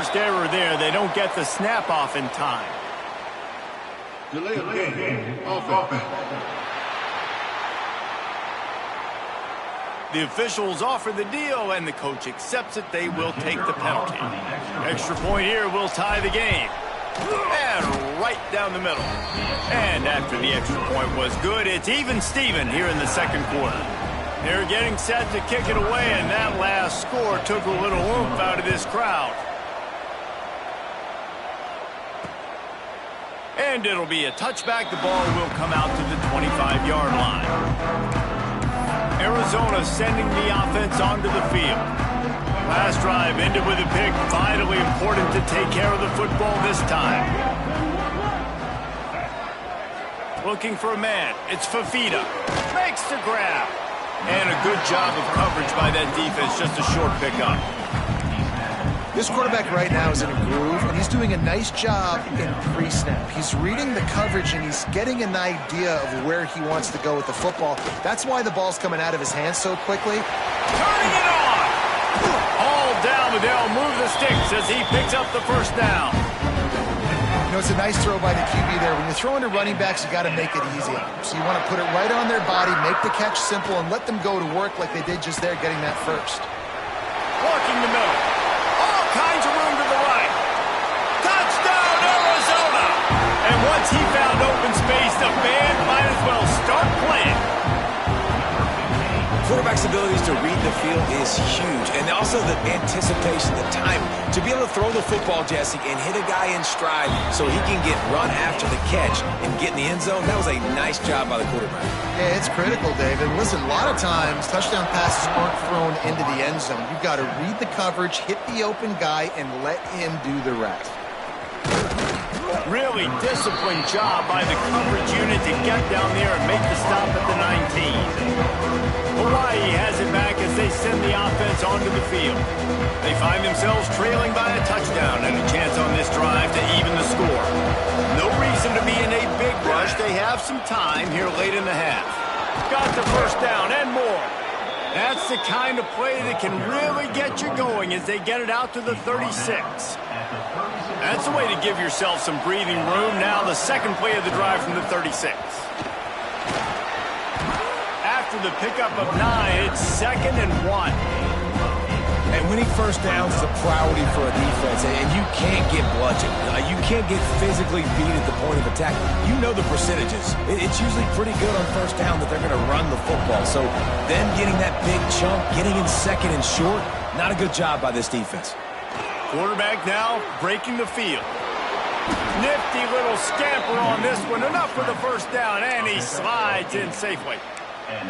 first error there. They don't get the snap off in time. Delay of game. Offense. The officials offer the deal, and the coach accepts it. They will take the penalty. Extra point here will tie the game. And right down the middle. And after the extra point was good, it's even Steven here in the second quarter. They're getting set to kick it away, and that last score took a little oomph out of this crowd. And it'll be a touchback. The ball will come out to the 25-yard line. Arizona sending the offense onto the field. Last drive ended with a pick. Vitally important to take care of the football this time. Looking for a man. It's Fafita. Makes the grab. And a good job of coverage by that defense. Just a short pickup. This quarterback right now is in a groove, and he's doing a nice job in pre-snap. He's reading the coverage, and he's getting an idea of where he wants to go with the football. That's why the ball's coming out of his hands so quickly. Turning it on! All down, but they'll move the sticks as he picks up the first down. You know, it's a nice throw by the QB there. When you're throwing to running backs, you got to make it easy. So you want to put it right on their body, make the catch simple, and let them go to work like they did just there, getting that first. Walking the middle. All kinds of room to the right. Touchdown, Arizona! And once he found open space, the band might as well start playing. Quarterback's abilities to read the field is huge, and also the anticipation, the time to be able to throw the football, Jesse, and hit a guy in stride so he can get run after the catch and get in the end zone. That was a nice job by the quarterback. Yeah, it's critical, David. Listen, a lot of times touchdown passes aren't thrown into the end zone. You've got to read the coverage, hit the open guy, and let him do the rest. Really disciplined job by the coverage unit to get down there and make the stop at the 19. Hawaii has it back as they send the offense onto the field. They find themselves trailing by a touchdown and a chance on this drive to even the score. No reason to be in a big rush. They have some time here late in the half. Got the first down and more. That's the kind of play that can really get you going as they get it out to the 36. That's the way to give yourself some breathing room. Now the second play of the drive from the 36. After the pickup of 9, it's 2nd and 1. And winning first downs is a priority for a defense, and you can't get bludgeoned. You can't get physically beat at the point of attack. You know the percentages. It's usually pretty good on first down that they're going to run the football. So them getting that big chunk, getting in 2nd and short, not a good job by this defense. Quarterback now breaking the field. Nifty little scamper on this one. Enough for the first down, and he slides in safely.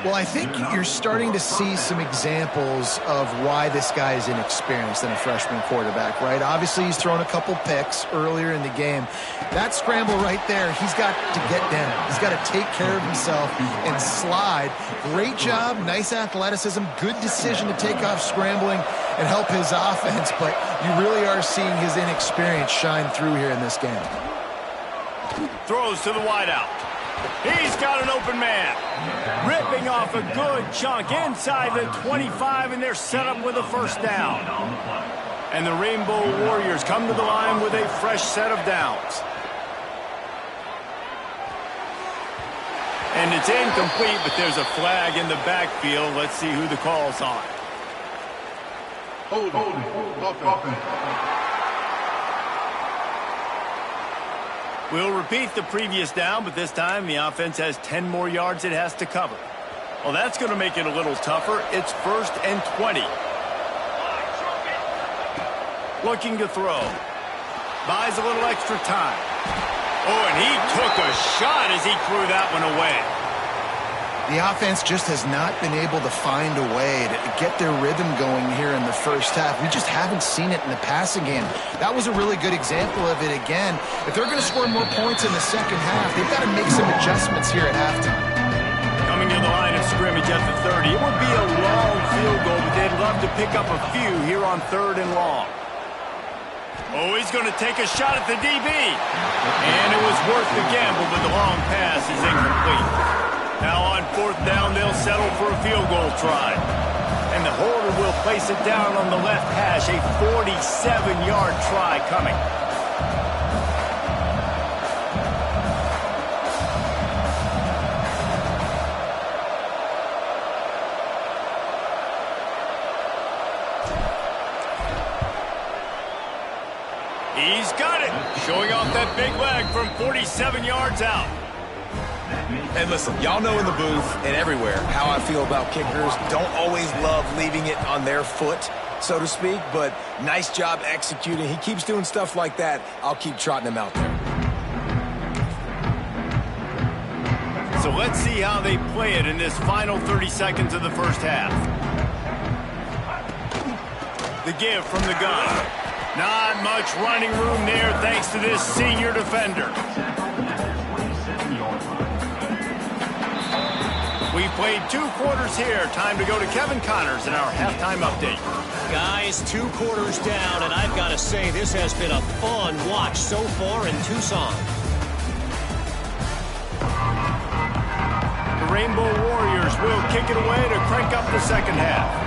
Well, I think you're starting to see some examples of why this guy is inexperienced than a freshman quarterback, right? Obviously, he's thrown a couple picks earlier in the game. That scramble right there, he's got to get down. He's got to take care of himself and slide. Great job, nice athleticism, good decision to take off scrambling and help his offense, but you really are seeing his inexperience shine through here in this game. Throws to the wideout. He's got an open man. Ripping off a good chunk inside the 25, and they're set up with a first down. And the Rainbow Warriors come to the line with a fresh set of downs. And it's incomplete, but there's a flag in the backfield. Let's see who the call's on. Holding. We'll repeat the previous down, but this time the offense has 10 more yards it has to cover. Well, that's going to make it a little tougher. It's 1st and 20. Looking to throw. Buys a little extra time. Oh, and he took a shot as he threw that one away. The offense just has not been able to find a way to get their rhythm going here in the first half. We just haven't seen it in the passing game. That was a really good example of it again. If they're going to score more points in the second half, they've got to make some adjustments here at halftime. Coming to the line of scrimmage at the 30. It would be a long field goal, but they'd love to pick up a few here on 3rd and long. Oh, he's going to take a shot at the DB. And it was worth the gamble, but the long pass is incomplete. Now on 4th down, they'll settle for a field goal try. And the holder will place it down on the left hash. A 47-yard try coming. He's got it. Showing off that big leg from 47 yards out. And listen, y'all know in the booth and everywhere how I feel about kickers. Don't always love leaving it on their foot, so to speak, but nice job executing. He keeps doing stuff like that. I'll keep trotting him out there. So let's see how they play it in this final 30 seconds of the first half. The give from the gun. Not much running room there thanks to this senior defender. We played 2 quarters here. Time to go to Kevin Connors in our halftime update. Guys, 2 quarters down, and I've got to say this has been a fun watch so far in Tucson. The Rainbow Warriors will kick it away to crank up the second half.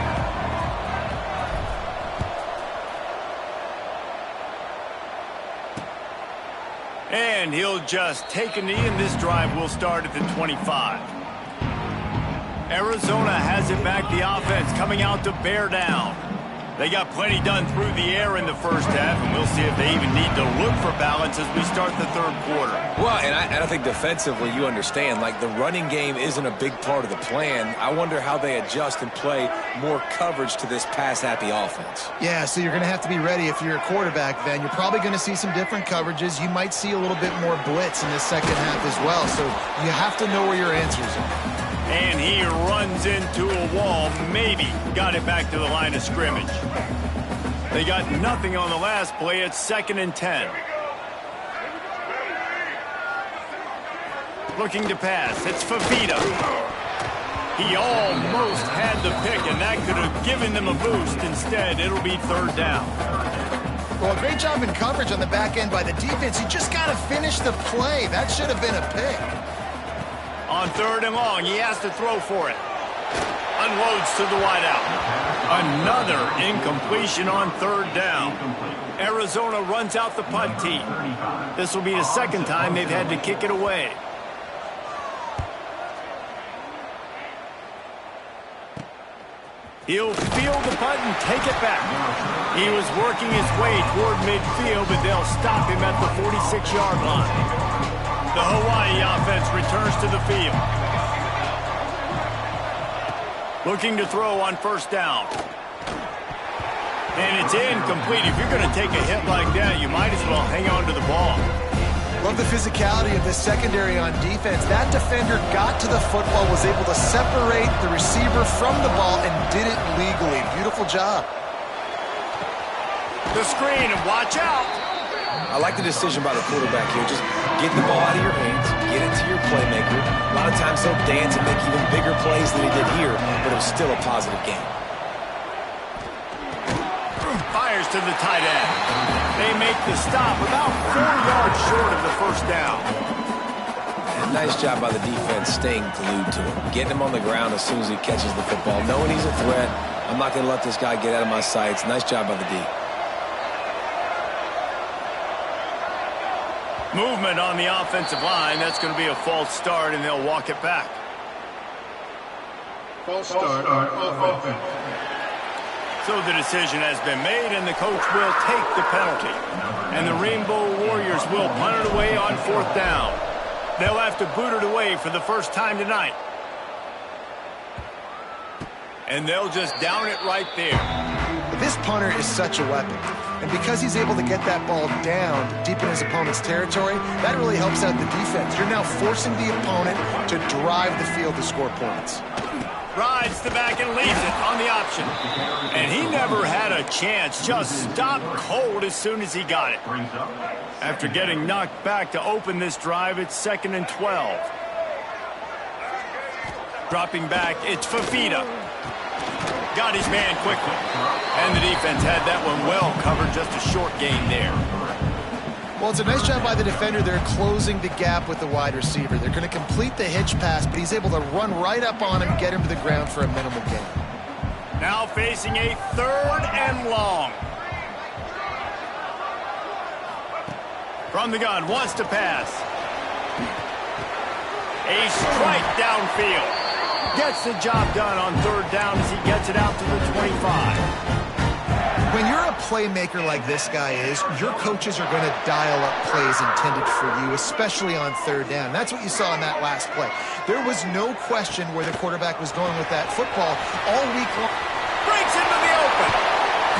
And he'll just take a knee, and this drive will start at the 25. Arizona has it back, the offense coming out to bear down. They got plenty done through the air in the first half, and we'll see if they even need to look for balance as we start the third quarter. Well, and I think defensively, you understand, like the running game isn't a big part of the plan. I wonder how they adjust and play more coverage to this pass-happy offense. Yeah, so you're going to have to be ready if you're a quarterback, then. You're probably going to see some different coverages. You might see a little bit more blitz in this second half as well, so you have to know where your answers are. And he runs into a wall, maybe got it back to the line of scrimmage. They got nothing on the last play. It's 2nd and 10. Looking to pass. It's Fafita. He almost had the pick, and that could have given them a boost. Instead, it'll be 3rd down. Well, great job in coverage on the back end by the defense. You just got to finish the play. That should have been a pick. On 3rd and long, he has to throw for it. Unloads to the wideout. Another incompletion on 3rd down. Arizona runs out the punt tee. This will be the 2nd time they've had to kick it away. He'll field the punt and take it back. He was working his way toward midfield, but they'll stop him at the 46-yard line. The Hawaii offense returns to the field. Looking to throw on 1st down. And it's incomplete. If you're going to take a hit like that, you might as well hang on to the ball. Love the physicality of the secondary on defense. That defender got to the football, was able to separate the receiver from the ball, and did it legally. Beautiful job. The screen, and watch out. I like the decision by the quarterback here. Just get the ball out of your hands, get it to your playmaker. A lot of times he'll dance and make even bigger plays than he did here, but it was still a positive game. Fires to the tight end. They make the stop about 4 yards short of the 1st down. And nice job by the defense staying glued to him, getting him on the ground as soon as he catches the football, knowing he's a threat. I'm not going to let this guy get out of my sights. Nice job by the D. Movement on the offensive line. That's going to be a false start, and they'll walk it back. False start on offense. So the decision has been made, and the coach will take the penalty. And the Rainbow Warriors will punt it away on 4th down. They'll have to boot it away for the first time tonight. And they'll just down it right there. This punter is such a weapon. And because he's able to get that ball down deep in his opponent's territory, that really helps out the defense. You're now forcing the opponent to drive the field to score points. Rides the back and leaves it on the option. And he never had a chance. Just stopped cold as soon as he got it. After getting knocked back to open this drive, it's 2nd and 12. Dropping back, it's Fafita. Got his man quickly. And the defense had that one well covered, just a short gain there. Well, it's a nice job by the defender. They're closing the gap with the wide receiver. They're going to complete the hitch pass, but he's able to run right up on him, get him to the ground for a minimal gain. Now facing a 3rd and long. From the gun, wants to pass. A strike downfield. Gets the job done on 3rd down as he gets it out to the 25. When you're a playmaker like this guy is, your coaches are going to dial up plays intended for you, especially on 3rd down. That's what you saw in that last play. There was no question where the quarterback was going with that football all week long. Breaks into the open.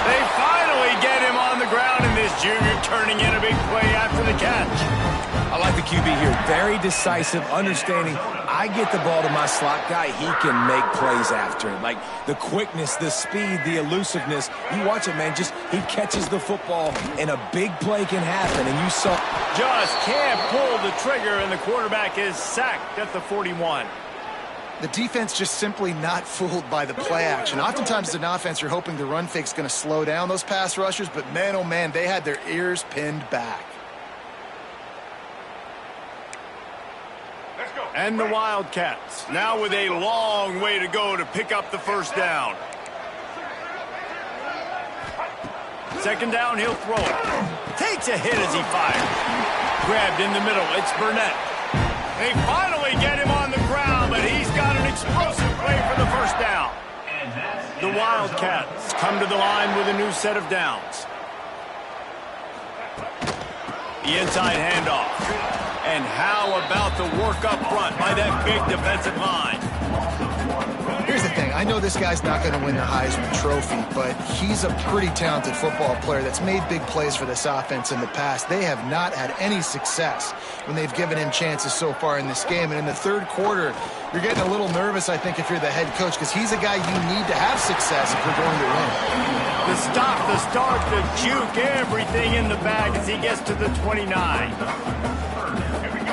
They finally get him on the ground, and this junior turning in a big play after the catch. I like the QB here. Very decisive, understanding. I get the ball to my slot guy, he can make plays after it. Like the quickness, the speed, the elusiveness. You watch it, man. Just he catches the football, and a big play can happen. And you saw. Just can't pull the trigger, and the quarterback is sacked at the 41. The defense just simply not fooled by the play action. Oftentimes as an offense, you're hoping the run fake's going to slow down those pass rushers, but man, oh man, they had their ears pinned back. And the Wildcats now with a long way to go to pick up the 1st down. 2nd down, he'll throw it. Takes a hit as he fires. Grabbed in the middle, it's Burnett. They finally get him on the ground, but he's got an explosive play for the 1st down. The Wildcats come to the line with a new set of downs. The inside handoff. And how about the work up front by that big defensive line? Here's the thing. I know this guy's not going to win the Heisman Trophy, but he's a pretty talented football player that's made big plays for this offense in the past. They have not had any success when they've given him chances so far in this game. And in the 3rd quarter, you're getting a little nervous, I think, if you're the head coach, because he's a guy you need to have success if you're going to win. The stop, the start, the juke, everything in the bag as he gets to the 29.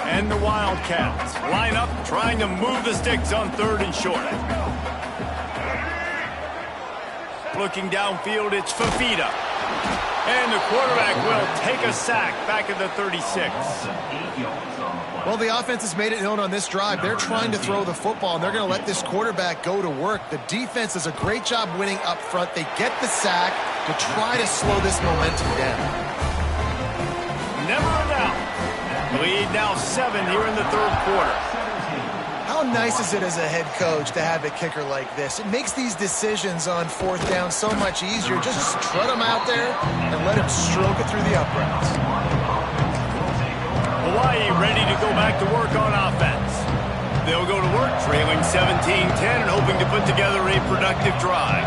And the Wildcats line up trying to move the sticks on 3rd and short. Looking downfield, it's Fafita. And the quarterback will take a sack back at the 36. Well, the offense has made it known on this drive. They're trying to throw the football, and they're going to let this quarterback go to work. The defense does a great job winning up front. They get the sack to try to slow this momentum down. Never a doubt. Lead now 7 here in the 3rd quarter. How nice is it as a head coach to have a kicker like this? It makes these decisions on 4th down so much easier. Just strut him out there and let him stroke it through the uprights. Hawaii ready to go back to work on offense. They'll go to work trailing 17-10 and hoping to put together a productive drive.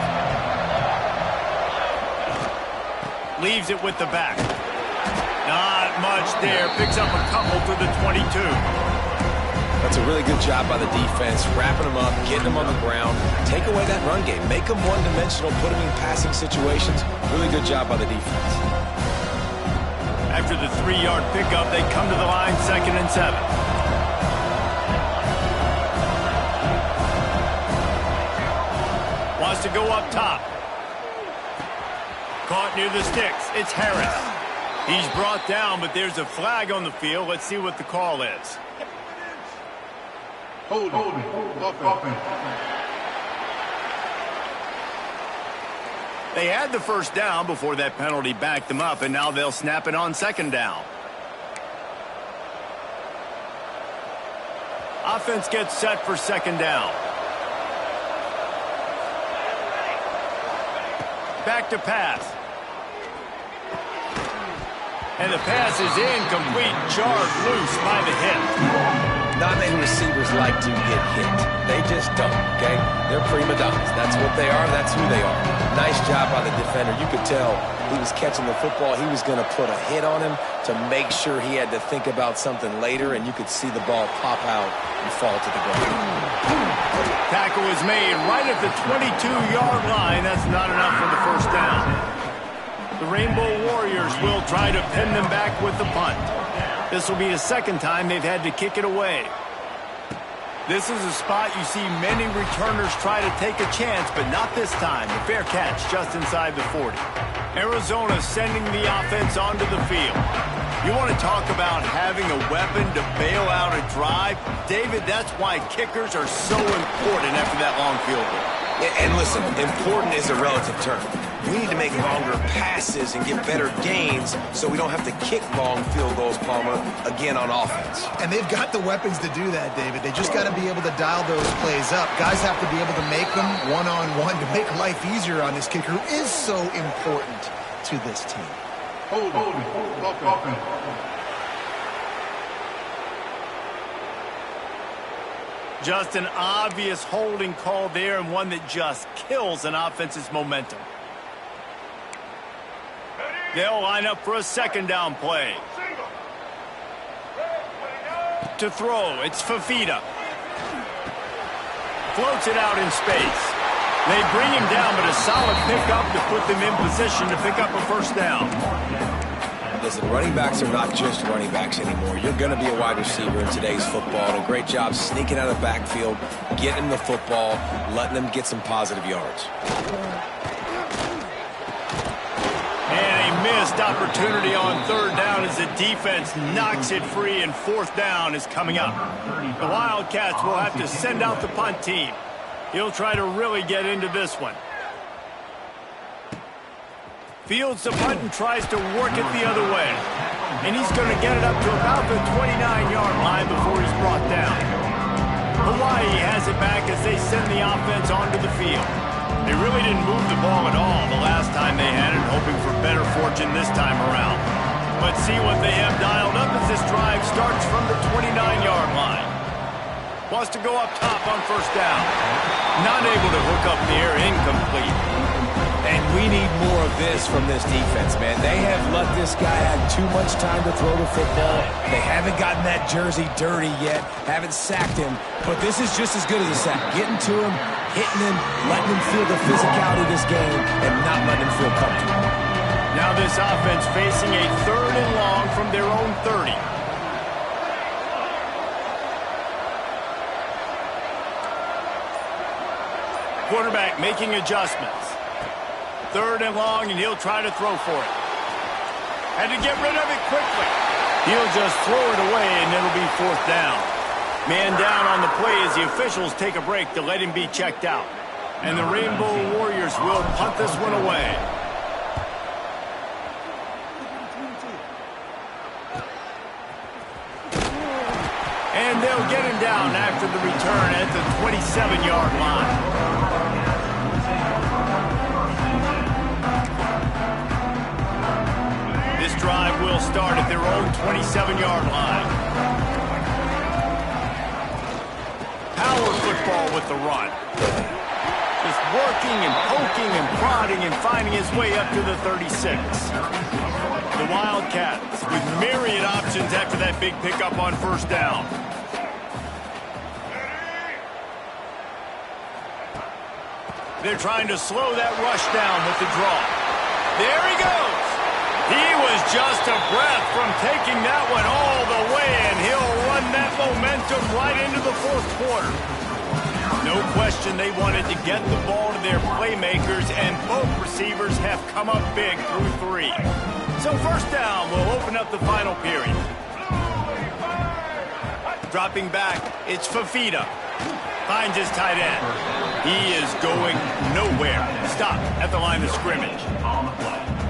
Leaves it with the back. Not much there. Picks up a couple to the 22. That's a really good job by the defense, wrapping them up, getting them on the ground. Take away that run game. Make them one-dimensional, put them in passing situations. Really good job by the defense. After the 3-yard pickup, they come to the line 2nd and 7. Wants to go up top. Caught near the sticks. It's Harris. He's brought down, but there's a flag on the field. Let's see what the call is. Hold offense. They had the 1st down before that penalty backed them up, and now they'll snap it on 2nd down. Offense gets set for 2nd down. Back to pass. And the pass is incomplete, jarred loose by the hip. Not many receivers like to get hit. They just don't, okay? They're prima donnas. That's what they are. That's who they are. Nice job by the defender. You could tell he was catching the football. He was going to put a hit on him to make sure he had to think about something later, and you could see the ball pop out and fall to the ground. Tackle is made right at the 22-yard line. That's not enough for the 1st down. The Rainbow Warriors will try to pin them back with the punt. This will be the 2nd time they've had to kick it away. This is a spot you see many returners try to take a chance, but not this time. The fair catch just inside the 40. Arizona sending the offense onto the field. You want to talk about having a weapon to bail out a drive? David, that's why kickers are so important after that long field goal. And listen, important is a relative term. We need to make longer passes and get better gains so we don't have to kick long field goals, Palmer, again on offense. And they've got the weapons to do that, David. They just got to be able to dial those plays up. Guys have to be able to make them one-on-one to make life easier on this kicker who is so important to this team. Hold on. Just an obvious holding call there, and one that just kills an offense's momentum. They'll line up for a second down play. To throw, it's Fafita. Floats it out in space. They bring him down, but a solid pickup to put them in position to pick up a first down. Listen, running backs are not just running backs anymore. You're going to be a wide receiver in today's football. And a great job sneaking out of the backfield, getting him the football, letting them get some positive yards. And a missed opportunity on third down as the defense knocks it free, and fourth down is coming up. The Wildcats will have to send out the punt team. He'll try to really get into this one. Fields the punt and tries to work it the other way. And he's going to get it up to about the 29-yard line before he's brought down. Hawaii has it back as they send the offense onto the field. They really didn't move the ball at all the last time they had it, hoping for better fortune this time around. But see what they have dialed up as this drive starts from the 29-yard line. Wants to go up top on first down. Not able to hook up the air, incomplete. And we need more of this from this defense, man. They have let this guy have too much time to throw the football. They haven't gotten that jersey dirty yet, haven't sacked him. But this is just as good as a sack. Getting to him, hitting him, letting him feel the physicality of this game, and not letting him feel comfortable. Now this offense facing a third and long from their own 30. Quarterback making adjustments. Third and long, and he'll try to throw for it. Had to get rid of it quickly. He'll just throw it away, and it'll be fourth down. Man down on the play as the officials take a break to let him be checked out. And the Rainbow Warriors will punt this one away. And they'll get him down after the return at the 27-yard line. Drive will start at their own 27-yard line. Power football with the run. Just working and poking and prodding and finding his way up to the 36. The Wildcats with myriad options after that big pickup on first down. They're trying to slow that rush down with the draw. There he goes. He was just a breath from taking that one all the way, and he'll run that momentum right into the fourth quarter. No question they wanted to get the ball to their playmakers, and both receivers have come up big through three. So first down will open up the final period. Dropping back, it's Fafita. Finds his tight end. He is going nowhere. Stop at the line of scrimmage.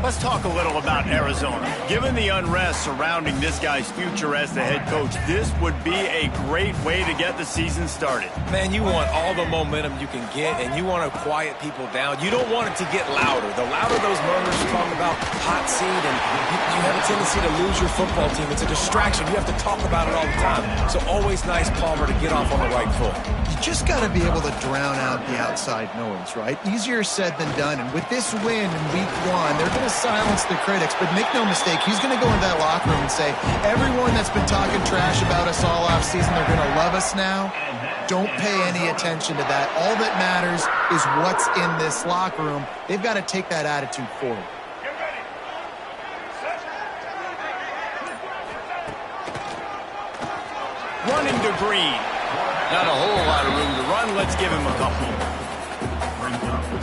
Let's talk a little about Arizona. Given the unrest surrounding this guy's future as the head coach, this would be a great way to get the season started. Man, you want all the momentum you can get, and you want to quiet people down. You don't want it to get louder. The louder those murmurs talk about hot seat, and you have a tendency to lose your football team. It's a distraction. You have to talk about it all the time. So always nice, Palmer, to get off on the right foot. You just got to be able to drown out the outside noise, right? Easier said than done. And with this win in week one, they're going to silence the critics. But make no mistake, he's going to go into that locker room and say, everyone that's been talking trash about us all offseason, they're going to love us now. Don't pay any attention to that. All that matters is what's in this locker room. They've got to take that attitude forward. Running to Green. Not a whole lot of room to run. Let's give him a couple.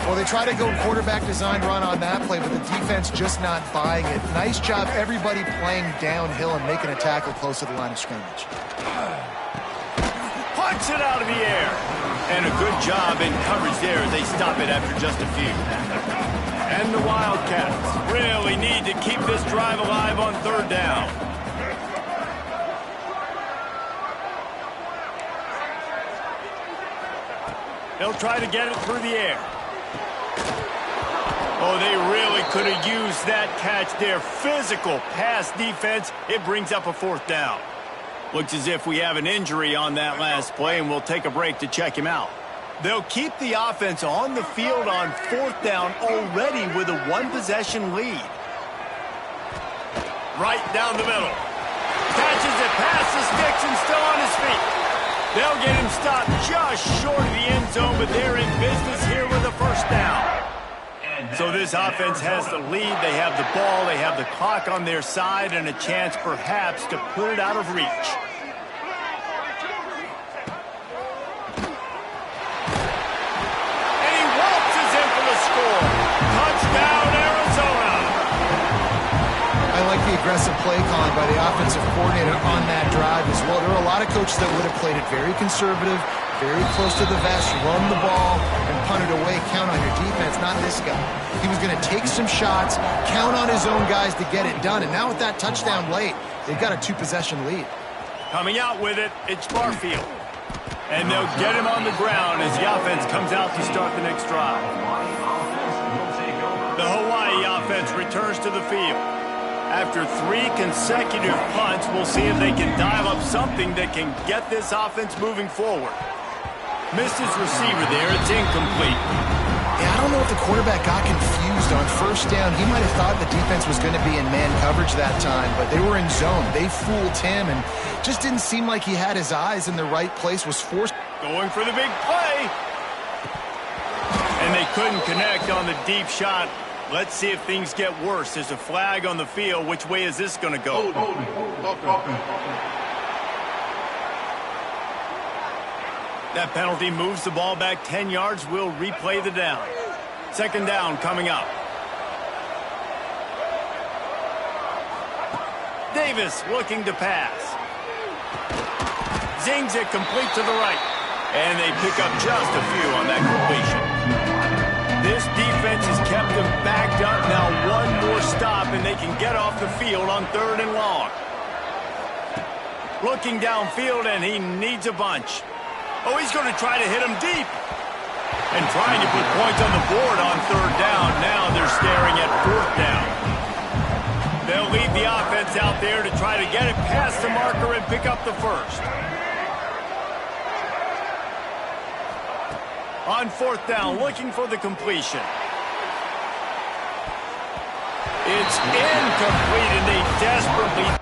Well, they try to go quarterback design run on that play, but the defense just not buying it. Nice job, everybody playing downhill and making a tackle close to the line of scrimmage. Punch it out of the air. And a good job in coverage there as they stop it after just a few. And the Wildcats really need to keep this drive alive on third down. They'll try to get it through the air. Oh, they really could have used that catch there. Physical pass defense. It brings up a fourth down. Looks as if we have an injury on that last play, and we'll take a break to check him out. They'll keep the offense on the field on fourth down already with a one-possession lead. Right down the middle. Catches it past the sticks and still on his feet. They'll get him stopped just short of the end zone, but they're in business here with a first down. So this offense has the lead. They have the ball. They have the clock on their side and a chance perhaps to put it out of reach. And he waltzes in for the score. Touchdown, Arizona. I like the aggressive play calling by the offensive coordinator on that drive as well. There are a lot of coaches that would have played it very conservative, very close to the vest, run the ball, and punt it away. Count on your defense, not this guy. He was going to take some shots, count on his own guys to get it done. And now with that touchdown late, they've got a two-possession lead. Coming out with it, it's Barfield. And they'll get him on the ground as the offense comes out to start the next drive. The Hawaii offense returns to the field. After 3 consecutive punts, we'll see if they can dial up something that can get this offense moving forward. Missed his receiver there. It's incomplete. Yeah, I don't know if the quarterback got confused on first down. He might have thought the defense was going to be in man coverage that time, but they were in zone. They fooled him and just didn't seem like he had his eyes in the right place, was forced. Going for the big play. And they couldn't connect on the deep shot. Let's see if things get worse. There's a flag on the field. Which way is this going to go? That penalty moves the ball back 10 yards. We'll replay the down. Second down coming up. Davis looking to pass. Zings it complete to the right. And they pick up just a few on that completion. This defense has kept them backed up. Now one more stop and they can get off the field on third and long. Looking downfield and he needs a bunch. Oh, he's going to try to hit him deep. And trying to put points on the board on third down. Now they're staring at fourth down. They'll lead the offense out there to try to get it past the marker and pick up the first. On fourth down, looking for the completion. It's incomplete, and they desperately...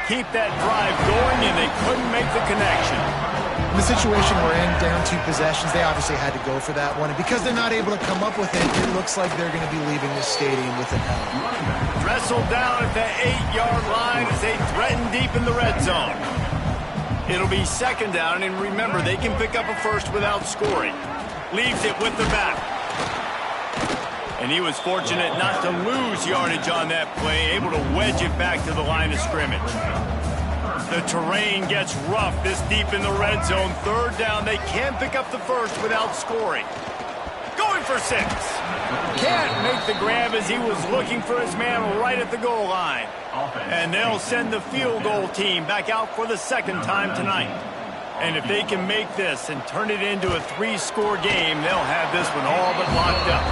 keep that drive going, and they couldn't make the connection. In the situation we're in, down 2 possessions, they obviously had to go for that one. And because they're not able to come up with it, it looks like they're going to be leaving the stadium with an L. Wrestled down at the 8-yard line as they threaten deep in the red zone. It'll be second down, and remember, they can pick up a first without scoring. Leaves it with the back. And he was fortunate not to lose yardage on that play, able to wedge it back to the line of scrimmage. The terrain gets rough this deep in the red zone. Third down, they can't pick up the first without scoring. Going for 6. Can't make the grab as he was looking for his man right at the goal line. And they'll send the field goal team back out for the second time tonight. And if they can make this and turn it into a 3-score game, they'll have this one all but locked up.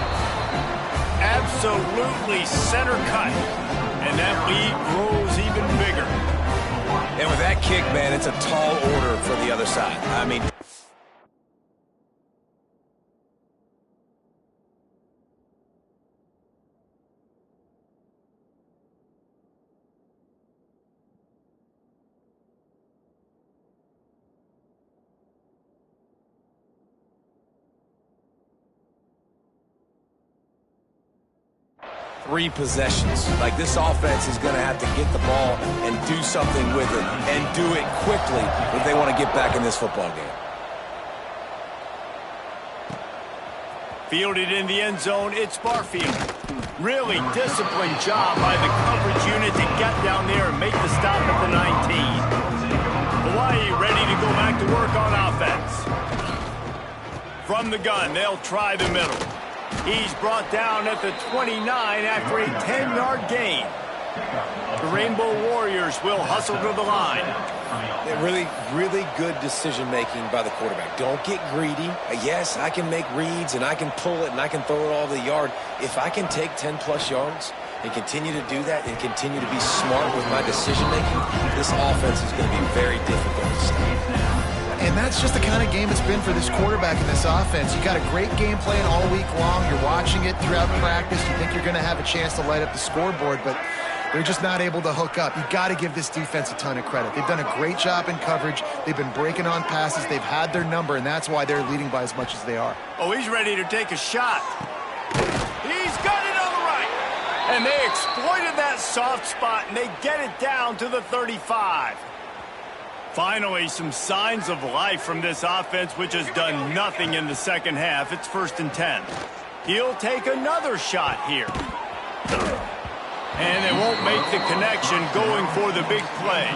Absolutely center cut. And that lead grows even bigger. And with that kick, man, it's a tall order for the other side. I mean... 3 possessions. Like, this offense is going to have to get the ball and do something with it, and do it quickly if they want to get back in this football game. Fielded in the end zone, it's Barfield. Really disciplined job by the coverage unit to get down there and make the stop at the 19. Hawaii ready to go back to work on offense. From the gun, they'll try the middle. He's brought down at the 29 after a 10-yard gain. The Rainbow Warriors will hustle to the line. Really, really good decision-making by the quarterback. Don't get greedy. Yes, I can make reads, and I can pull it, and I can throw it all the yard. If I can take 10-plus yards and continue to do that and continue to be smart with my decision-making, this offense is going to be very difficult to stop. And that's just the kind of game it's been for this quarterback in this offense. You got a great game plan all week long. You're watching it throughout practice. You think you're going to have a chance to light up the scoreboard, but they're just not able to hook up. You got to give this defense a ton of credit. They've done a great job in coverage. They've been breaking on passes. They've had their number, and that's why they're leading by as much as they are. Oh, he's ready to take a shot. He's got it on the right. And they exploited that soft spot, and they get it down to the 35. Finally, some signs of life from this offense, which has done nothing in the second half. It's 1st and 10. He'll take another shot here. And they won't make the connection going for the big play.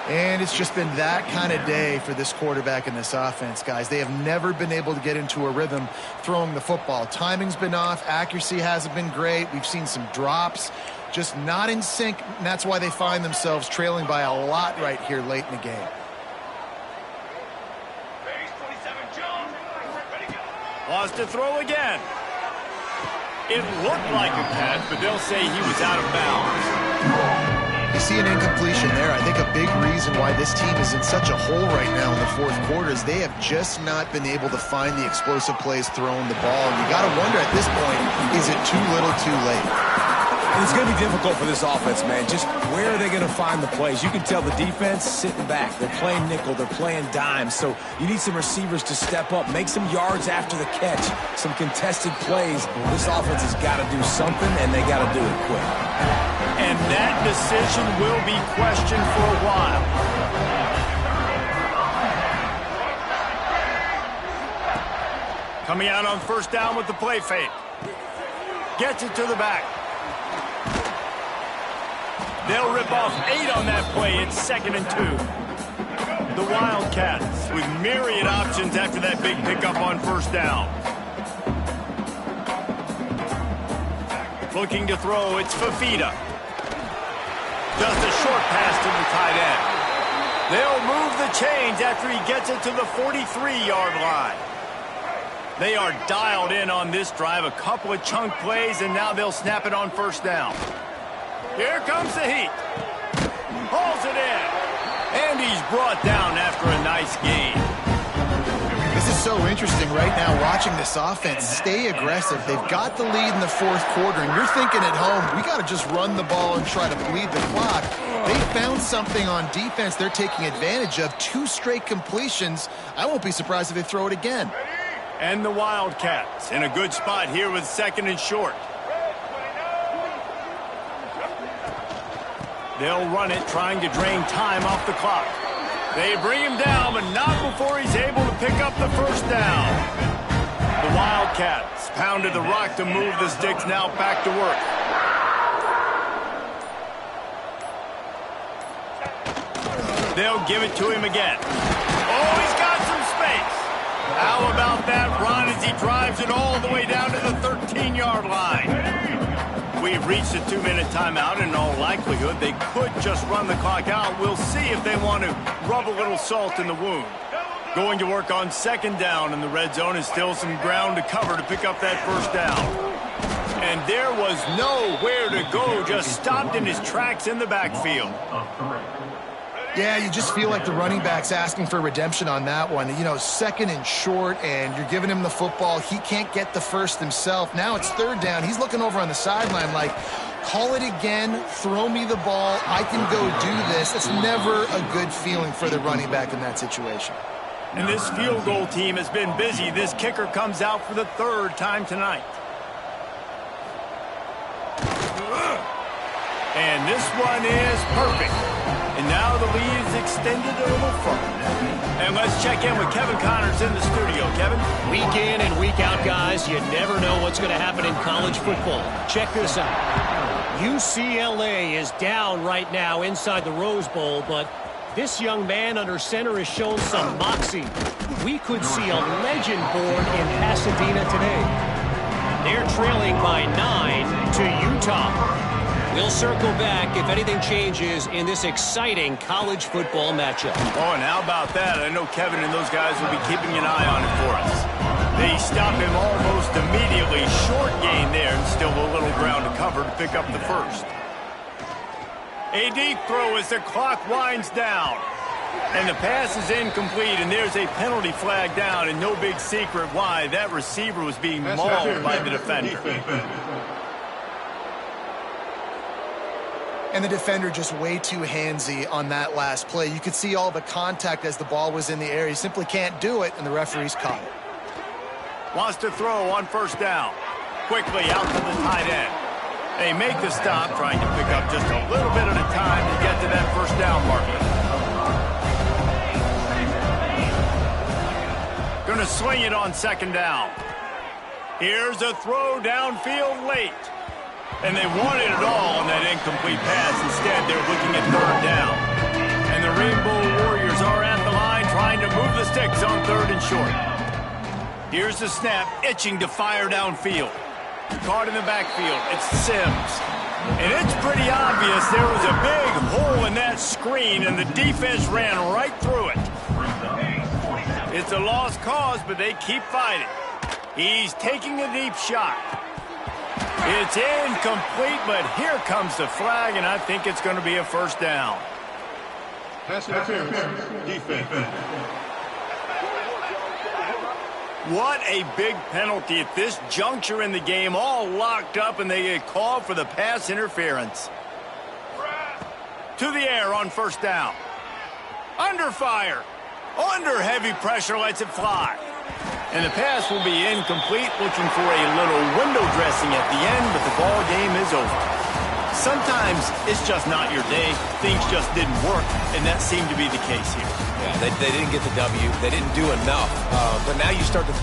And it's just been that kind of day for this quarterback in this offense, guys. They have never been able to get into a rhythm throwing the football. Timing's been off. Accuracy hasn't been great. We've seen some drops. Just not in sync, and that's why they find themselves trailing by a lot right here late in the game. Wants to throw again. It looked like a catch, but they'll say he was out of bounds. You see an incompletion there. I think a big reason why this team is in such a hole right now in the 4th quarter is they have just not been able to find the explosive plays throwing the ball. And you got to wonder at this point, is it too little too late? And it's going to be difficult for this offense, man. Just where are they going to find the plays? You can tell the defense sitting back. They're playing nickel. They're playing dime. So you need some receivers to step up, make some yards after the catch, some contested plays. This offense has got to do something, and they got to do it quick. And that decision will be questioned for a while. Coming out on 1st down with the play fake. Gets it to the back. They'll rip off 8 on that play. It's 2nd and 2. The Wildcats with myriad options after that big pickup on 1st down. Looking to throw, it's Fafita. Just a short pass to the tight end. They'll move the chains after he gets it to the 43-yard line. They are dialed in on this drive. A couple of chunk plays, and now they'll snap it on 1st down. Here comes the heat. Hauls it in. And he's brought down after a nice gain. This is so interesting right now watching this offense stay aggressive. They've got the lead in the 4th quarter, and you're thinking at home, we got to just run the ball and try to bleed the clock. They found something on defense they're taking advantage of. 2 straight completions. I won't be surprised if they throw it again. And the Wildcats in a good spot here with 2nd and short. They'll run it, trying to drain time off the clock. They bring him down, but not before he's able to pick up the 1st down. The Wildcats pounded the rock to move the sticks, now back to work. They'll give it to him again. Oh, he's got some space. How about that run as he drives it all the way down to the 13-yard line? We've reached a 2-minute timeout, and in all likelihood, they could just run the clock out. We'll see if they want to rub a little salt in the wound. Going to work on 2nd down, and the red zone is still some ground to cover to pick up that 1st down. And there was nowhere to go, just stopped in his tracks in the backfield. Yeah, you just feel like the running back's asking for redemption on that one. You know, 2nd and short, and you're giving him the football. He can't get the 1st himself. Now it's 3rd down. He's looking over on the sideline like, call it again, throw me the ball, I can go do this. It's never a good feeling for the running back in that situation. And this field goal team has been busy. This kicker comes out for the 3rd time tonight. And this one is perfect. And now the lead is extended a little further. And let's check in with Kevin Connors in the studio. Kevin? Week in and week out, guys, you never know what's going to happen in college football. Check this out. UCLA is down right now inside the Rose Bowl, but this young man under center has shown some moxie. We could see a legend born in Pasadena today. They're trailing by 9 to Utah. We'll circle back if anything changes in this exciting college football matchup. Oh, and how about that? I know Kevin and those guys will be keeping an eye on it for us. They stop him almost immediately. Short gain there, and still a little ground to cover to pick up the first. A deep throw as the clock winds down. And the pass is incomplete, and there's a penalty flag down, and no big secret why. That receiver was being mauled by the defender. And the defender just way too handsy on that last play. You could see all the contact as the ball was in the air. He simply can't do it, and the referee's caught it. Wants to throw on first down. Quickly out to the tight end. They make the stop, trying to pick up just a little bit at a time to get to that first down marker. Going to swing it on second down. Here's a throw downfield late. And they wanted it all on that incomplete pass. Instead, they're looking at third down. And the Rainbow Warriors are at the line trying to move the sticks on third and short. Here's the snap, itching to fire downfield. Caught in the backfield. It's Sims. And it's pretty obvious there was a big hole in that screen, and the defense ran right through it. It's a lost cause, but they keep fighting. He's taking a deep shot. It's incomplete, but here comes the flag, and I think it's going to be a first down. Pass interference. Defense. What a big penalty at this juncture in the game, all locked up, and they get called for the pass interference. To the air on first down. Under fire. Under heavy pressure, lets it fly. And the pass will be incomplete, looking for a little window dressing at the end, but the ball game is over. Sometimes it's just not your day. Things just didn't work, and that seemed to be the case here. Yeah, they didn't get the W. They didn't do enough. But now you start to